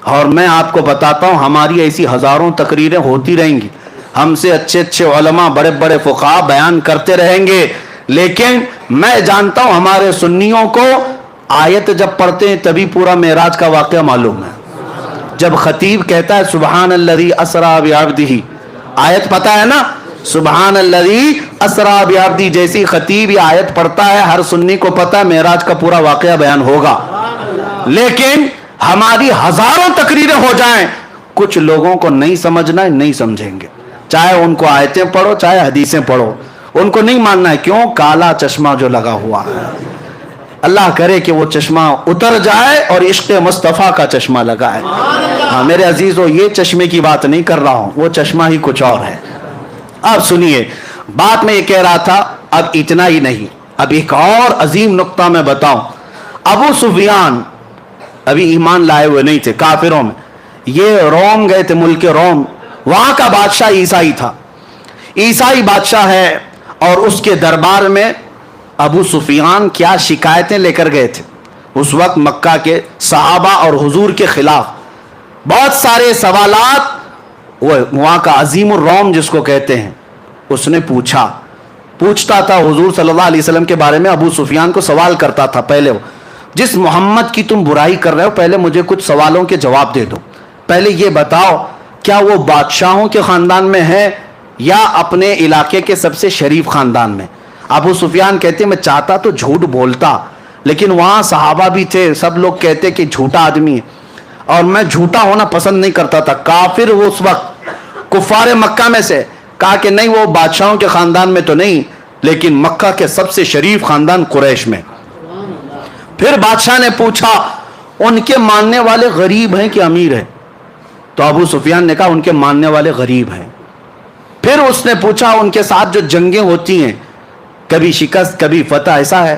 اور میں آپ کو بتاتا ہوں ہماری ایسی ہزاروں تقریریں ہوتی رہیں گی، ہم سے اچھے اچھے علماء بڑے بڑے فقہاء بیان کرتے رہیں گے، لیکن میں جانتا ہوں ہمارے سنیوں کو آیت جب پڑھتے ہیں تبھی پورا معراج کا واقعہ معلوم ہے۔ جب خطیب کہتا ہے سبحان الذی اسریٰ بعبدہ، آیت پتہ ہے نا، سبحان الذی اسریٰ بعبدہ، جیسی خطیب یہ آیت پڑھتا ہے ہر سنی کو پتہ ہے معراج کا پورا واقعہ بیان ہوگا۔ لیکن ہماری ہزاروں تقریریں ہو جائیں، کچھ لوگوں کو نہیں سمجھنا ہے، نہیں سمجھیں گے، چاہے ان کو آیتیں پڑھو چاہے حدیثیں پڑھو، ان کو نہیں ماننا ہے۔ کیوں؟ کالا چشمہ جو لگا ہوا ہے۔ اللہ کرے کہ وہ چشمہ اتر جائے اور عشق مصطفیٰ کا چشمہ لگائے۔ ہاں میرے عزیزو، یہ چشمے کی بات نہیں کر رہا ہوں، وہ چشمہ ہی کچھ اور ہے۔ اب سنیے بات میں یہ کہہ رہا تھا، اب اتنا ہی نہیں، اب ایک اور عظیم نقطہ میں بتاؤں۔ ابو سفیان ابھی ایمان لائے ہوئے نہیں تھے، کافروں میں، یہ روم گئے تھے، ملک روم، وہاں کا بادشاہ عیسائی تھا، عیسائی بادشاہ ہے، اور اس کے دربار میں ابو سفیان کیا شکایتیں لے کر گئے تھے اس وقت مکہ کے صحابہ اور حضور کے خلاف، بہت سارے سوالات۔ وہ وہاں کا عظیم الروم جس کو کہتے ہیں، اس نے پوچھتا تھا حضور صلی اللہ علیہ وسلم کے بارے میں، ابو سفیان کو سوال کرتا تھا، پہلے جس محمد کی تم برائی کر رہے ہو پہلے مجھے کچھ سوالوں کے جواب دے دو، پہلے یہ بتاؤ کیا وہ بادشاہوں کے خاندان میں ہے یا اپنے علاقے کے سب سے شریف خاندان میں؟ ابو سفیان کہتے میں چاہتا تو جھوٹ بولتا، لیکن وہاں صحابہ بھی تھے، سب لوگ کہتے کہ جھوٹا آدمی ہے، اور میں جھوٹا ہونا پسند نہیں کرتا تھا۔ کافر وہ اس وقت کفار مکہ میں سے، کہا کہ نہیں وہ بادشاہوں کے خاندان میں تو نہیں، لیکن مکہ کے سب سے شریف خاندان قریش میں۔ پھر بادشاہ نے پوچھا ان کے ماننے والے غریب ہیں کہ امیر ہیں؟ تو ابو سفیان نے کہا ان کے ماننے والے غریب ہیں۔ پھر اس نے پوچھا ان کے ساتھ جو جنگیں ہوتی ہیں کبھی شکست کبھی فتح ایسا ہے؟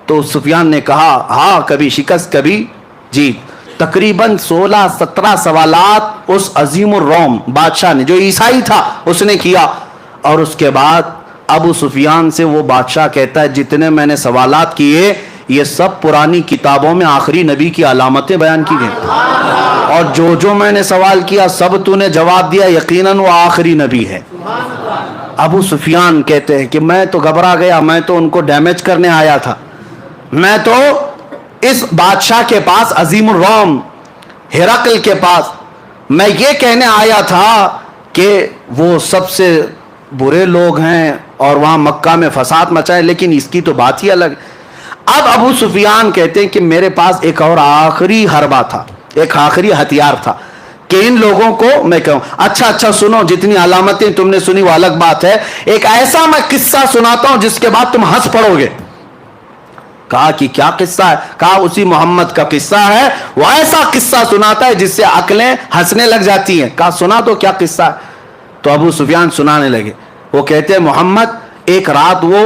تو سفیان نے کہا ہاں کبھی شکست کبھی جیت۔ تقریباً 16-17 سوالات اس عظیم الروم بادشاہ نے، جو عیسائی تھا، اس نے کیا، اور اس کے بعد ابو سفیان سے وہ بادشاہ کہتا ہے جتنے میں نے سوالات کیے یہ سب پرانی کتابوں میں آخری نبی کی علامتیں بیان کی گئی، اور جو میں نے سوال کیا سب تو نے جواب دیا، یقیناً وہ آخری نبی ہے۔ ابو سفیان کہتے ہیں کہ میں تو گھبرا گیا، میں تو ان کو ڈیمیج کرنے آیا تھا، میں تو اس بادشاہ کے پاس عظیم الروم ہرقل کے پاس میں یہ کہنے آیا تھا کہ وہ سب سے برے لوگ ہیں اور وہاں مکہ میں فساد مچائے، لیکن اس کی تو بات ہی الگ۔ اب ابو سفیان کہتے ہیں کہ میرے پاس ایک اور آخری حربہ تھا، ایک آخری ہتھیار تھا کہ ان لوگوں کو میں کہوں اچھا سنو، جتنی علامتیں تم نے سنی وہ الگ بات ہے، ایک ایسا میں قصہ سناتا ہوں جس کے بعد تم ہنس پڑو گے۔ کہا کہ کیا قصہ ہے؟ کہا اسی محمد کا قصہ ہے، وہ ایسا قصہ سناتا ہے جس سے عقلیں ہنسنے لگ جاتی ہیں۔ کہا سنا تو کیا قصہ ہے؟ تو ابو سفیان سنانے لگے۔ وہ کہتے ہیں محمد ایک رات وہ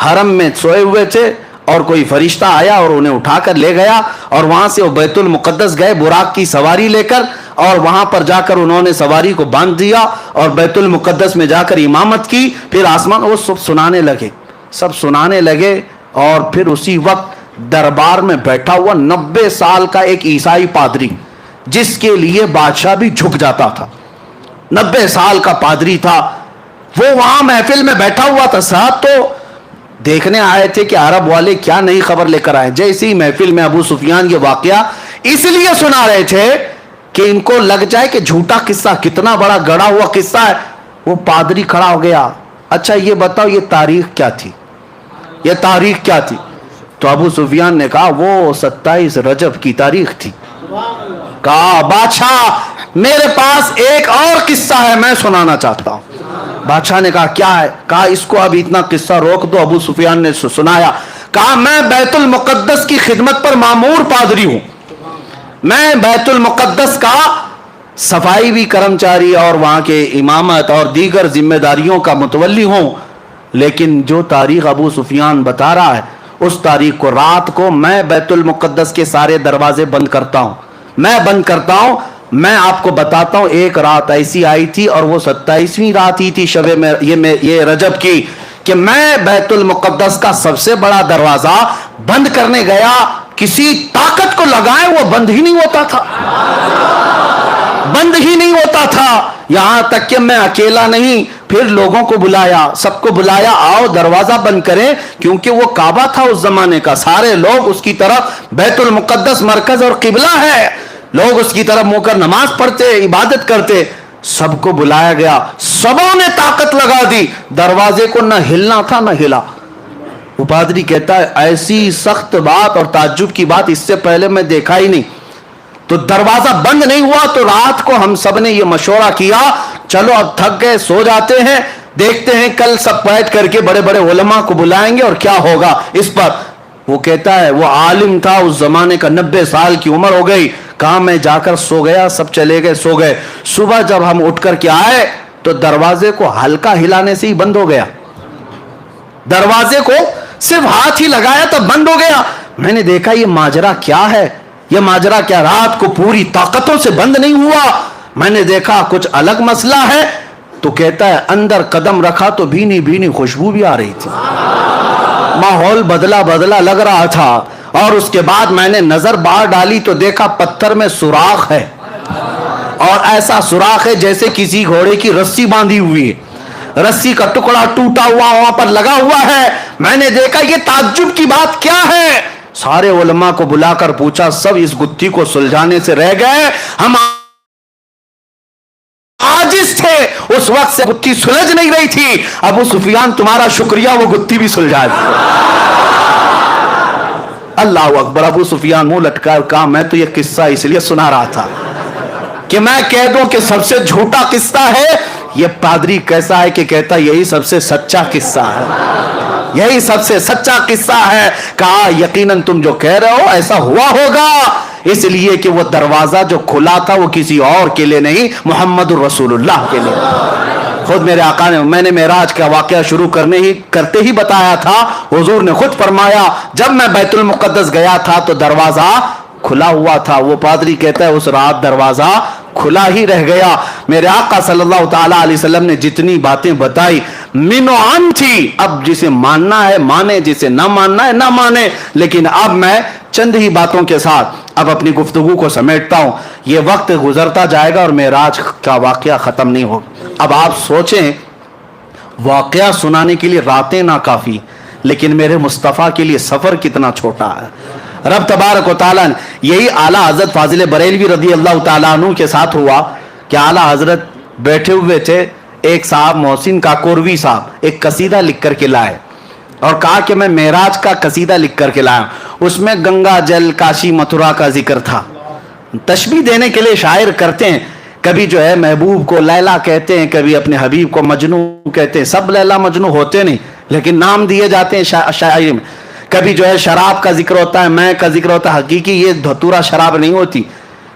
حرم میں سوئے ہوئے تھے اور کوئی فرشتہ آیا اور انہیں اٹھا کر لے گیا، اور وہاں سے وہ بیت المقدس گئے براق کی سواری لے کر، اور وہاں پر جا کر انہوں نے سواری کو باندھ دیا اور بیت المقدس میں جا کر امامت کی۔ پھر آسمان وہ سب سنانے لگے، اور پھر اسی وقت دربار میں بیٹھا ہوا 90 سال کا ایک عیسائی پادری، جس کے لیے بادشاہ بھی جھک جاتا تھا، 90 سال کا پادری تھا، وہ وہاں محفل میں بیٹھا ہوا تھا۔ صاحب تو دیکھنے آئے تھے کہ عرب والے کیا نئی خبر لے کر آئے۔ جیسے ہی محفل میں ابو سفیان یہ واقعہ اس لیے سنا رہے تھے کہ ان کو لگ جائے کہ جھوٹا قصہ، کتنا بڑا گڑا ہوا قصہ ہے، وہ پادری کھڑا ہو گیا، اچھا یہ بتاؤ یہ تاریخ کیا تھی، یہ تاریخ کیا تھی؟ تو ابو سفیان نے کہا وہ 27 رجب کی تاریخ تھی۔ کہا بادشاہ میرے پاس ایک اور قصہ ہے، میں سنانا چاہتا ہوں۔ بادشاہ نے کہا کیا ہے؟ کہا اس کو اب اتنا قصہ روک دو۔ ابو سفیان نے سنایا، کہا میں بیت المقدس کی خدمت پر مامور پادری ہوں، میں بیت المقدس کا صفائی بھی کرمچاری اور وہاں کے امامت اور دیگر ذمہ داریوں کا متولی ہوں، لیکن جو تاریخ ابو سفیان بتا رہا ہے اس تاریخ کو رات کو میں بیت المقدس کے سارے دروازے بند کرتا ہوں، میں آپ کو بتاتا ہوں ایک رات ایسی آئی تھی اور وہ 27ویں رات ہی تھی شب یہ رجب کی، کہ میں بیت المقدس کا سب سے بڑا دروازہ بند کرنے گیا، کسی طاقت کو لگائے وہ بند ہی نہیں ہوتا تھا۔ रहा था, यहां तक कि मैं अकेला नहीं, फिर लोगों को बुलाया, सबको बुलाया, आओ दरवाजा बंद करें, क्योंकि वो काबा था उस जमाने का, सारे लोग उसकी तरफ, बैतुल मुकद्दस मरकज और किबला है, लोग उसकी तरफ मुंह कर नमाज पढ़ते, इबादत करते। सबको बुलाया गया, सबों ने ताकत लगा दी, दरवाजे को न हिलना था न हिला। वो पादरी कहता है ऐसी सख्त बात और ताज्जुब की बात इससे पहले मैं देखा ही नहीं। तो दरवाजा बंद नहीं हुआ, तो रात को हम सब ने ये मशवरा किया, चलो अब थक गए, सो जाते हैं, देखते हैं कल सब बैठ करके बड़े बड़े उलमा को बुलाएंगे और क्या होगा इस पर। वो कहता है वो आलिम था उस जमाने का, 90 साल की उम्र हो गई, कहा मैं जाकर सो गया, सब चले गए, सो गए। सुबह जब हम उठ करके आए तो दरवाजे को हल्का हिलाने से ही बंद हो गया, दरवाजे को सिर्फ हाथ ही लगाया तो बंद हो गया। मैंने देखा ये माजरा क्या है, ये माजरा क्या, रात को पूरी ताकतों से बंद नहीं हुआ। मैंने देखा कुछ अलग मसला है। तो कहता है अंदर कदम रखा तो भीनी भीनी खुशबू भी आ रही थी, माहौल बदला बदला लग रहा था। और उसके बाद मैंने नजर बाहर डाली तो देखा पत्थर में सुराख है, और ऐसा सुराख है जैसे किसी घोड़े की रस्सी बांधी हुई है, रस्सी का टुकड़ा टूटा हुआ वहां पर लगा हुआ है। मैंने देखा ये ताज्जुब की बात क्या है। सारे उलमा को बुलाकर पूछा, सब इस गुत्थी को सुलझाने से रह गए, हम आजिज थे, उस वक्त से गुत्थी सुलझ नहीं रही थी। अबू सुफियान तुम्हारा शुक्रिया, वो गुत्थी भी सुलझा दी। अल्लाह अकबर। अबू सुफियान मुंह लटका कहा मैं तो ये किस्सा इसलिए सुना रहा था कि मैं कह दूं कि सबसे झूठा किस्सा है। ये पादरी कैसा है कि कहता यही सबसे सच्चा किस्सा है, यही सबसे सच्चा किस्सा है। कहा यकीनन तुम जो कह रहे हो ऐसा हुआ होगा, इसलिए कि वो दरवाजा जो खुला था वो किसी और के लिए नहीं, मुहम्मदुर रसूलुल्लाह के लिए। खुद मेरे आका ने, मैंने मेराज का वाकया शुरू करते ही बताया था, हुजूर ने खुद फरमाया जब मैं बैतुल मुकद्दस गया था तो दरवाजा खुला हुआ था। वो पादरी कहता है उस रात दरवाजा खुला ही रह गया। मेरे आका सल्लल्लाहु ताला अलैहि वसल्लम ने जितनी बातें बताई मिनो आन थी। अब जिसे मानना है माने, जिसे ना मानना है ना माने, लेकिन अब मैं चंद ही बातों के साथ अब अपनी गुफ्तगू को समेटता हूं। ये वक्त गुजरता जाएगा और मेराज का वाकया खत्म नहीं होगा। अब आप सोचें, वाकया सुनाने के लिए रातें ना काफी, लेकिन मेरे मुस्तफ़ा के लिए सफर कितना छोटा है। रब तबारक व तआला ने, यही आला हजरत फाजिल बरेलवी रदी अल्लाह तआला अन्हु के साथ हुआ कि आला हजरत बैठे हुए थे, एक साहब मोहसिन काकोरवी साहब एक कसीदा लिख करके लाए और कहा कि मैं मेराज का कसीदा लिख करके लाया। उसमें गंगा जल काशी मथुरा का जिक्र था। तशबीह देने के लिए शायर करते हैं, कभी जो है महबूब को लैला कहते हैं, कभी अपने हबीब को मजनू कहते हैं। सब लैला मजनू होते नहीं, लेकिन नाम दिए जाते हैं शायरी में। कभी जो है शराब का जिक्र होता है, मैं का जिक्र होता है। हकीकी ये धतूरा शराब नहीं होती,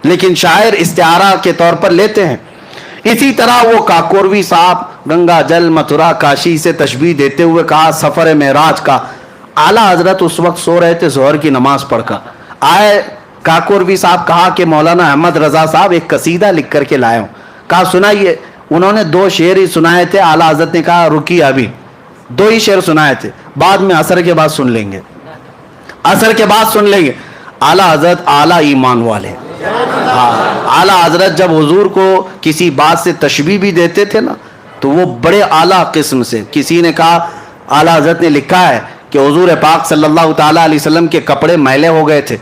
लेकिन शायर इस्तिआरा के तौर पर लेते हैं। इसी तरह वो काकोरवी साहब गंगा जल मथुरा काशी से तशबीह देते हुए कहा सफर मेराज का। आला हजरत उस वक्त सो रहे थे, जोहर की नमाज पढ़कर आए। काकोरवी साहब कहा कि मौलाना अहमद रजा साहब एक कसीदा लिख करके लाए हूं। कहा सुनाइए। उन्होंने 2 शेर ही सुनाए थे। आला हजरत ने कहा रुकिए, अभी 2 ही शेर सुनाए थे, बाद में असर के बाद सुन लेंगे, असर के बाद सुन लेंगे। आला हजरत आला ईमान वाले। हाँ, आला हजरत जब हुजूर को किसी बात से तशबीह भी देते थे ना, तो वो बड़े आला किस्म से। किसी ने कहा, आला हजरत ने लिखा है कि हुजूर पाक सल्लल्लाहु ताला अलैहि वसल्लम के कपड़े मैले हो गए थे,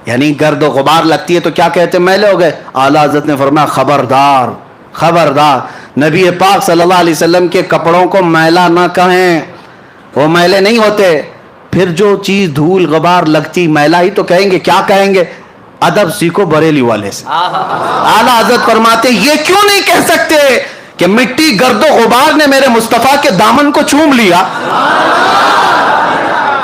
यानी गर्द गुबार लगती है तो क्या कहते हैं, मैले हो गए। आला हजरत ने फरमाया खबरदार खबरदार, नबी पाक सल्लल्लाहु अलैहि वसल्लम के कपड़ों को मैला ना कहें, वो मैले नहीं होते। फिर जो चीज धूल गुबार लगती मैला ही तो कहेंगे, क्या कहेंगे। अदब सीखो बरेली वाले से। आला हजरत फरमाते ये क्यों नहीं कह सकते कि मिट्टी गर्दो गुबार ने मेरे मुस्तफा के दामन को चूम लिया,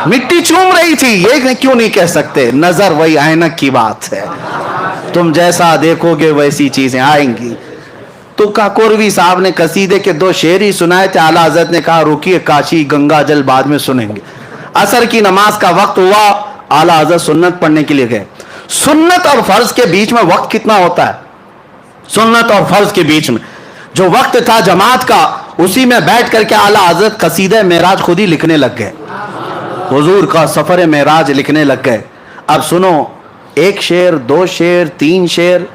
मिट्टी चूम रही थी, ये क्यों नहीं कह सकते। नजर वही ऐनक की बात है, तुम जैसा देखोगे वैसी चीजें आएंगी। तो काकोरवी साहब ने कसीदे के 2 शेर ही सुनाए थे। आला हजरत ने कहा रुकिए, काशी गंगा जल बाद में सुनेंगे। असर की नमाज का वक्त हुआ, आला हजरत सुन्नत पढ़ने के लिए गए। सुन्नत और फर्ज के बीच में वक्त कितना होता है, सुन्नत और फर्ज के बीच में जो वक्त था जमात का, उसी में बैठ करके आला हजरत कसीदे मेराज खुद ही लिखने लग गए, हुजूर का सफर मेराज लिखने लग गए। अब सुनो, 1 शेर 2 शेर 3 शेर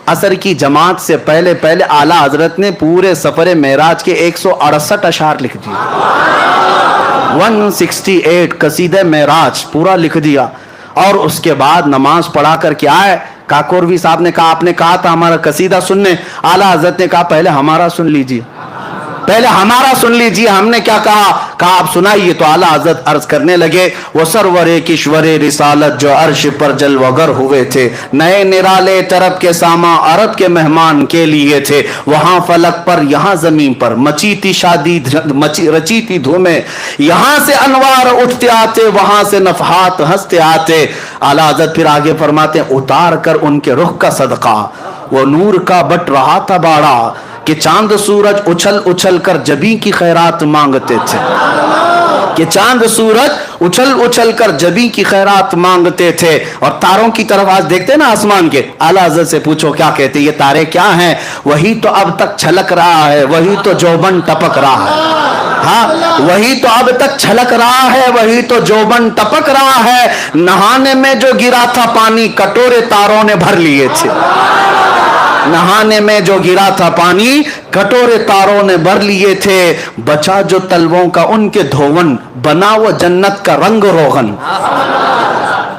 असर की जमात से पहले पहले आला हजरत ने पूरे सफर मेराज के 168 अशार लिख दिए। 168 कसीदे मेराज पूरा लिख दिया। और उसके बाद नमाज पढ़ा कर क्या है, काकोरवी साहब ने कहा आपने कहा था हमारा कसीदा सुनने, आला हजरत ने कहा पहले हमारा सुन लीजिए, पहले हमारा सुन लीजिए। हमने क्या कहा आप सुनाइए। तो आला हजरत अर्ज करने लगे, वो सरवरे किश्वरे रिसालत जो अर्श पर जलवगर हुए थे, नए निराले तरफ के सामा अरब के मेहमान के लिए थे, वहां फलक पर यहाँ जमीन पर मची थी शादी रची थी धूमें, यहाँ से अनवार उठते आते वहां से नफहात हंसते आते। आला हजरत फिर आगे फरमाते उतार कर उनके रुख का सदका वो नूर का बट रहा था बाड़ा, कि चांद सूरज उछल उछल कर जबी की खैरात मांगते थे, कि चांद सूरज उछल उछल कर जबी की खैरात मांगते थे। और तारों की तरफ आज देखते ना आसमान के, आला हज़रत से पूछो क्या कहते ये तारे क्या हैं, वही तो अब तक छलक रहा है, वही तो जोबन टपक रहा है। हाँ, वही तो अब तक छलक रहा है, वही तो जोबन टपक रहा है। नहाने में जो गिरा था पानी कटोरे तारों ने भर लिए थे, नहाने में जो गिरा था पानी कटोरे तारों ने भर लिए थे। बचा जो तलवों का उनके धोवन, बना वो जन्नत का रंग रोगन,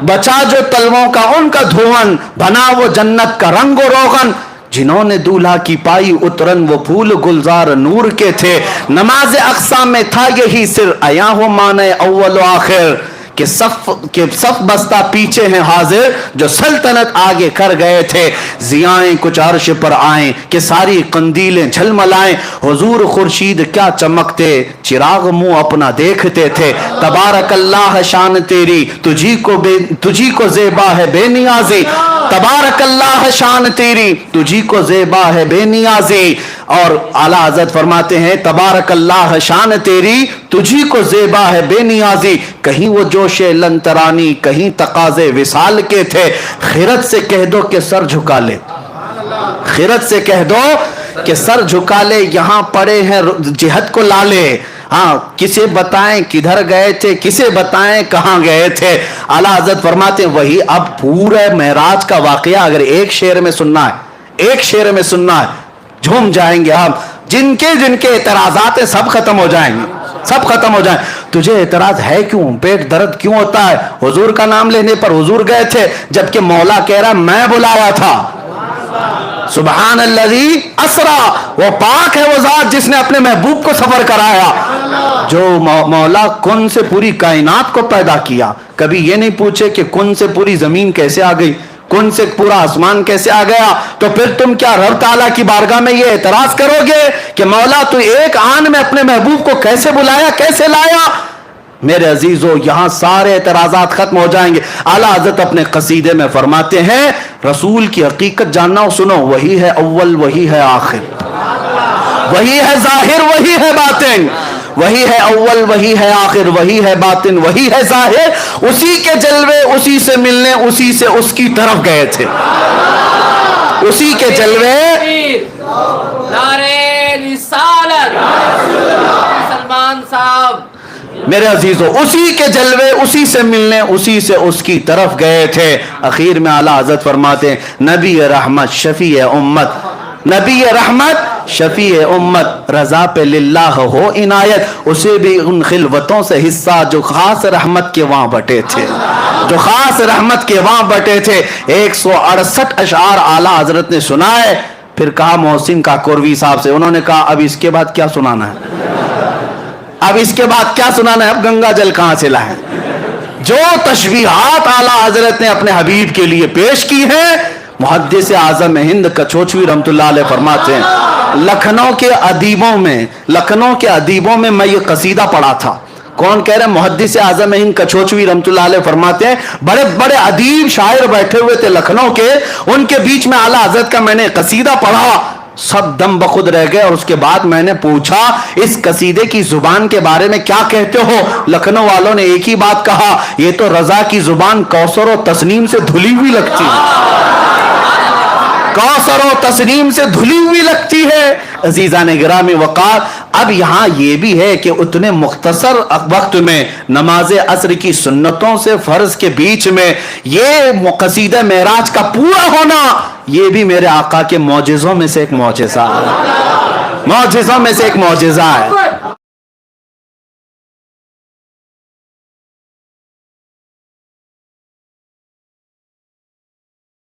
बचा जो तलवों का उनका धोवन, बना वो जन्नत का रंग रोगन। जिन्होंने दूल्हा की पाई उतरन वो फूल गुलजार नूर के थे, नमाज अक्सा में था यही सिर, आया हो माने अव्वल आखिर, कि सफ बस्ता पीछे हैं हाजिर, जो सल्तनत आगे कर गए थे। जियाएं कुछ अर्श पर आए कि सारी कंदीलें झलमलाएं, हुजूर खुर्शीद क्या चमकते, चिराग मुंह अपना देखते थे। तबारक अल्लाह शान तेरी, तुझी को ज़ेबा है बेनियाजी, तबारक अल्लाह शान तेरी, तुझी को ज़ेबा है बेनियाजी। और आला हज़रत फरमाते हैं तबारक अल्लाह शान तेरी, तुझी को ज़ेबा है बेनियाजी। कहीं वो जोशे लंतरानी, कहीं तकाज़े विसाल के थे। खिरत से कह दो कि सर झुका ले, खिरत से कह दो कि सर झुका ले, यहाँ पड़े हैं जिहद को लाले। हाँ, किसे बताएं किधर गए थे, किसे बताएं कहाँ गए थे। आला हज़रत फरमाते हैं वही अब पूरे मेराज का वाकया अगर एक शेर में सुनना है, एक शेर में सुनना है, झूम जाएंगे हम। जिनके जिनके एतराजात सब खत्म हो जाएंगे, सब खत्म हो जाए। तुझे एतराज है क्यों, पेट दर्द क्यों होता है, हुजूर का नाम लेने पर हुजूर गए थे, जबकि मौला कह रहा मैं बुलाया था। सुबहान अल्लज़ी असरा, वो पाक है वो जात जिसने अपने महबूब को सफर कराया। जो मौला कुन से पूरी कायनात को पैदा किया, कभी ये नहीं पूछे कि कुन से पूरी जमीन कैसे आ गई, कुन से पूरा आसमान कैसे आ गया। तो फिर तुम क्या रब ताला की बारगाह में ये एतराज करोगे कि मौला तू एक आन में अपने महबूब को कैसे बुलाया, कैसे लाया। मेरे अजीजों, यहां सारे एतराजात खत्म हो जाएंगे। आला हज़रत अपने कसीदे में फरमाते हैं रसूल की हकीकत जानना हो, सुनो, वही है अव्वल, वही है आखिर, वही है जाहिर, वही है बातिन, वही है अव्वल, वही है आखिर, वही है बातिन, वही है जाहिर। उसी के जलवे उसी से मिलने, उसी से उसकी तरफ गए थे, उसी के जलवे। नारे रिसालत सलमान साहब, मेरे अजीजों, उसी के जलवे उसी से मिलने, उसी से उसकी तरफ गए थे। आखिर में आला हज़रत फरमाते हैं नबी रहमत शफी उम्मत, नबी रहमत शफी उम्मत, रजा पे लिल्लाह हो इनायत, उसे भी उन खिलवतों से हिस्सा जो खास रहमत के वहां बटे थे, जो खास रहमत के वहां बटे थे। 168 अशार आला हजरत ने सुनाए। फिर कहा मोहसिन काकोरवी साहब से, उन्होंने कहा अब इसके बाद क्या सुनाना है, अब इसके बाद क्या सुनाना है, अब गंगा जल कहां से लाए। जो तशबीहात आला हजरत ने अपने हबीब के लिए पेश की है, मुहद्दिस आज़म हिंद कछोचवी रहमतुल्लाह अलैह फरमाते हैं लखनऊ के अदीबों में मैं ये कसीदा पढ़ा था। कौन कह रहे, मुहद्दिस आज़म हिंद कछोचवी रहमतुल्लाह अलैह फरमाते हैं बड़े बड़े अदीब शायर बैठे हुए थे लखनऊ के, उनके बीच में आला हजरत का मैंने कसीदा पढ़ा, सब दम बखुद रह गए। और उसके बाद मैंने पूछा इस कसीदे की जुबान के बारे में क्या कहते हो। लखनऊ वालों ने एक ही बात कहा, ये तो रजा की जुबान कौसर और तस्नीम से धुली हुई लगती है, कौसर और तस्नीम से धुली हुई लगती है। अजीज़ान गिरामी वक़ार, اب یہاں یہ بھی ہے کہ اتنے مختصر وقت میں نماز عصر کی سنتوں سے فرض کے بیچ میں یہ قصیدہ معراج کا پورا ہونا، یہ بھی میرے آقا کے معجزوں میں سے ایک معجزہ ہے، معجزوں میں سے ایک معجزہ ہے۔